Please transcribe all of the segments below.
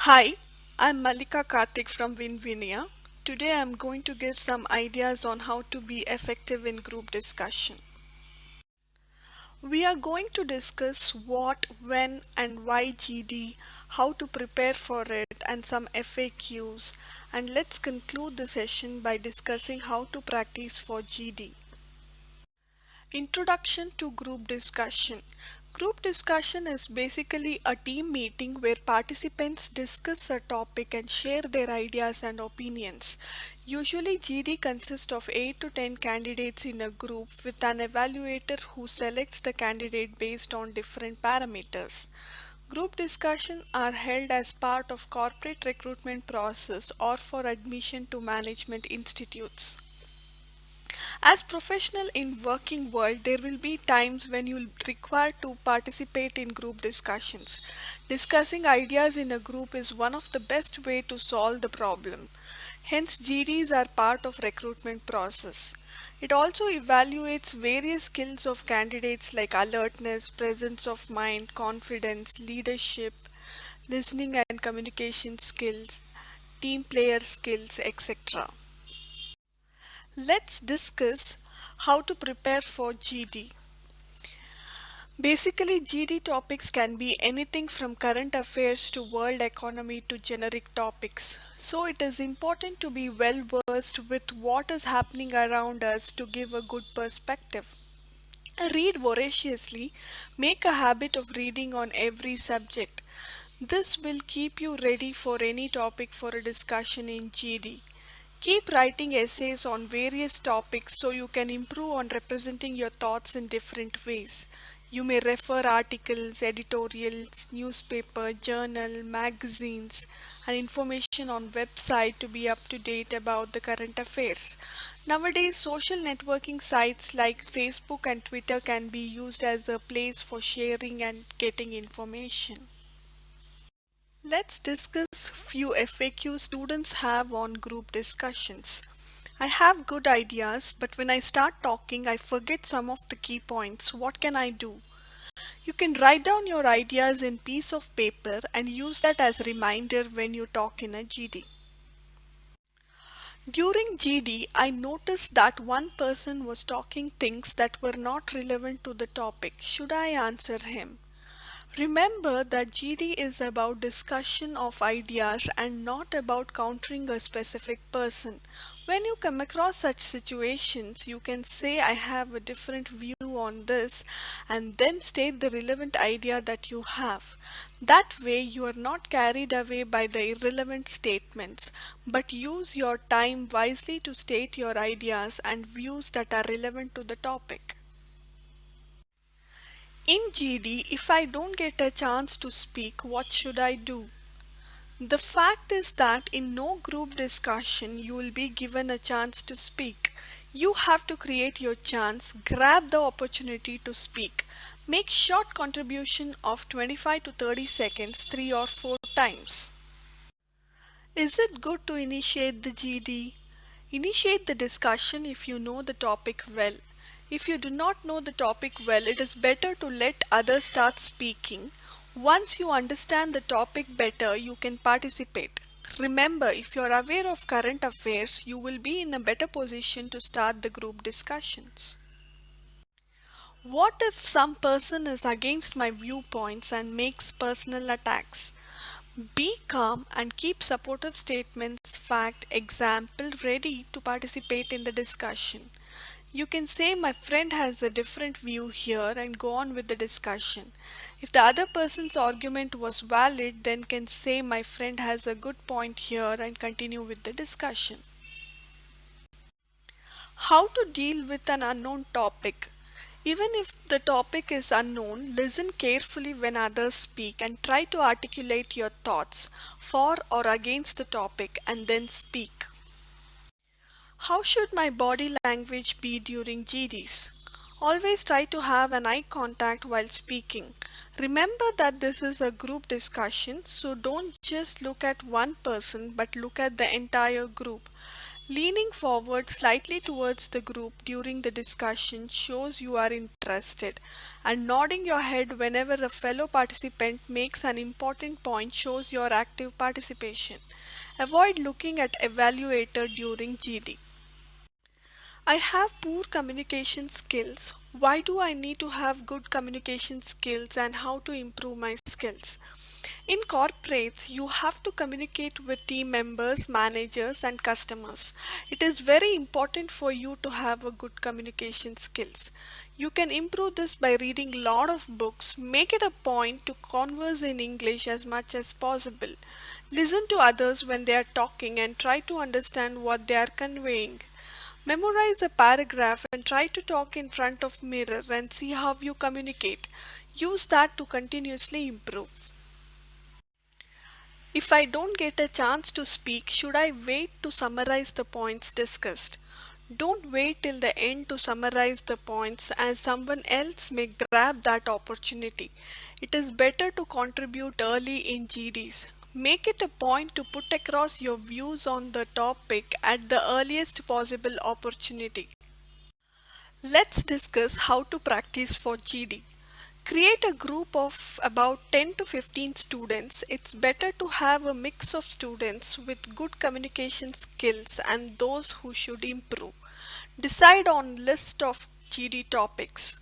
Hi, I'm Malika Karthik from Winvinia. Today I'm going to give some ideas on how to be effective in group discussion. We are going to discuss what, when, and why GD, how to prepare for it, and some FAQs. And let's conclude the session by discussing how to practice for GD. Introduction to group discussion. Group discussion is basically a team meeting where participants discuss a topic and share their ideas and opinions. Usually, GD consists of 8 to 10 candidates in a group with an evaluator who selects the candidate based on different parameters. Group discussions are held as part of corporate recruitment process or for admission to management institutes. As professional in working world, there will be times when you'll require to participate in group discussions. Discussing ideas in a group is one of the best way to solve the problem. Hence, GDs are part of recruitment process. It also evaluates various skills of candidates like alertness, presence of mind, confidence, leadership, listening and communication skills, team player skills, etc. Let's discuss how to prepare for GD. Basically, GD topics can be anything from current affairs to world economy to generic topics. So it is important to be well versed with what is happening around us to give a good perspective. Read voraciously, make a habit of reading on every subject. This will keep you ready for any topic for a discussion in GD. Keep writing essays on various topics so you can improve on representing your thoughts in different ways. You may refer articles, editorials, newspaper, journal, magazines, and information on website to be up to date about the current affairs. Nowadays, social networking sites like Facebook and Twitter can be used as a place for sharing and getting information. Let's discuss few FAQs students have on group discussions. I have good ideas, but when I start talking, I forget some of the key points. What can I do? You can write down your ideas in piece of paper and use that as a reminder when you talk in a GD. During GD, I noticed that one person was talking things that were not relevant to the topic. Should I answer him? Remember that GD is about discussion of ideas and not about countering a specific person. When you come across such situations, you can say, I have a different view on this, and then state the relevant idea that you have. That way, you are not carried away by the irrelevant statements, but use your time wisely to state your ideas and views that are relevant to the topic. In GD, if I don't get a chance to speak, what should I do? The fact is that in no group discussion you will be given a chance to speak. You have to create your chance, grab the opportunity to speak. Make short contribution of 25 to 30 seconds 3 or 4 times. Is it good to initiate the GD? Initiate the discussion if you know the topic well. If you do not know the topic well, it is better to let others start speaking. Once you understand the topic better, you can participate. Remember, if you are aware of current affairs, you will be in a better position to start the group discussions. What if some person is against my viewpoints and makes personal attacks? Be calm and keep supportive statements, fact, example ready to participate in the discussion. You can say my friend has a different view here and go on with the discussion. If the other person's argument was valid, then can say my friend has a good point here and continue with the discussion. How to deal with an unknown topic. Even if the topic is unknown, listen carefully when others speak and try to articulate your thoughts for or against the topic and then speak. How should my body language be during GDs? Always try to have an eye contact while speaking. Remember that this is a group discussion, so don't just look at one person but look at the entire group. Leaning forward slightly towards the group during the discussion shows you are interested, and nodding your head whenever a fellow participant makes an important point shows your active participation. Avoid looking at evaluator during GD. I have poor communication skills. Why do I need to have good communication skills and how to improve my skills? In corporates, you have to communicate with team members, managers, and customers. It is very important for you to have a good communication skills. You can improve this by reading a lot of books. Make it a point to converse in English as much as possible. Listen to others when they are talking and try to understand what they are conveying. Memorize a paragraph and try to talk in front of mirror and see how you communicate. Use that to continuously improve. If I don't get a chance to speak, should I wait to summarize the points discussed? Don't wait till the end to summarize the points as someone else may grab that opportunity. It is better to contribute early in GDs. Make it a point to put across your views on the topic at the earliest possible opportunity. Let's discuss how to practice for GD. Create a group of about 10 to 15 students. It's better to have a mix of students with good communication skills and those who should improve. Decide on list of GD topics.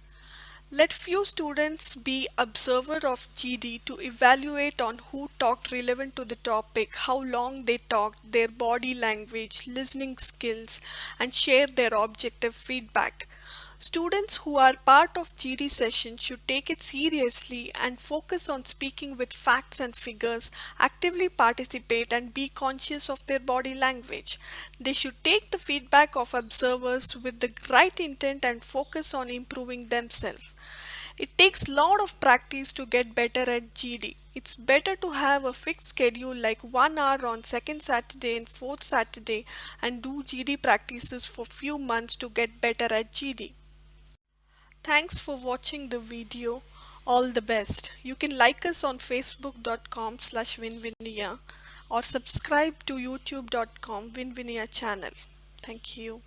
Let few students be observer of GD to evaluate on who talked relevant to the topic, how long they talked, their body language, listening skills, and share their objective feedback. Students who are part of GD session should take it seriously and focus on speaking with facts and figures, actively participate and be conscious of their body language. They should take the feedback of observers with the right intent and focus on improving themselves. It takes lot of practice to get better at GD. It's better to have a fixed schedule like 1 hour on second Saturday and fourth Saturday and do GD practices for few months to get better at GD. Thanks for watching the video. All the best. You can like us on facebook.com/winvinia or subscribe to youtube.com winvinia channel. Thank you.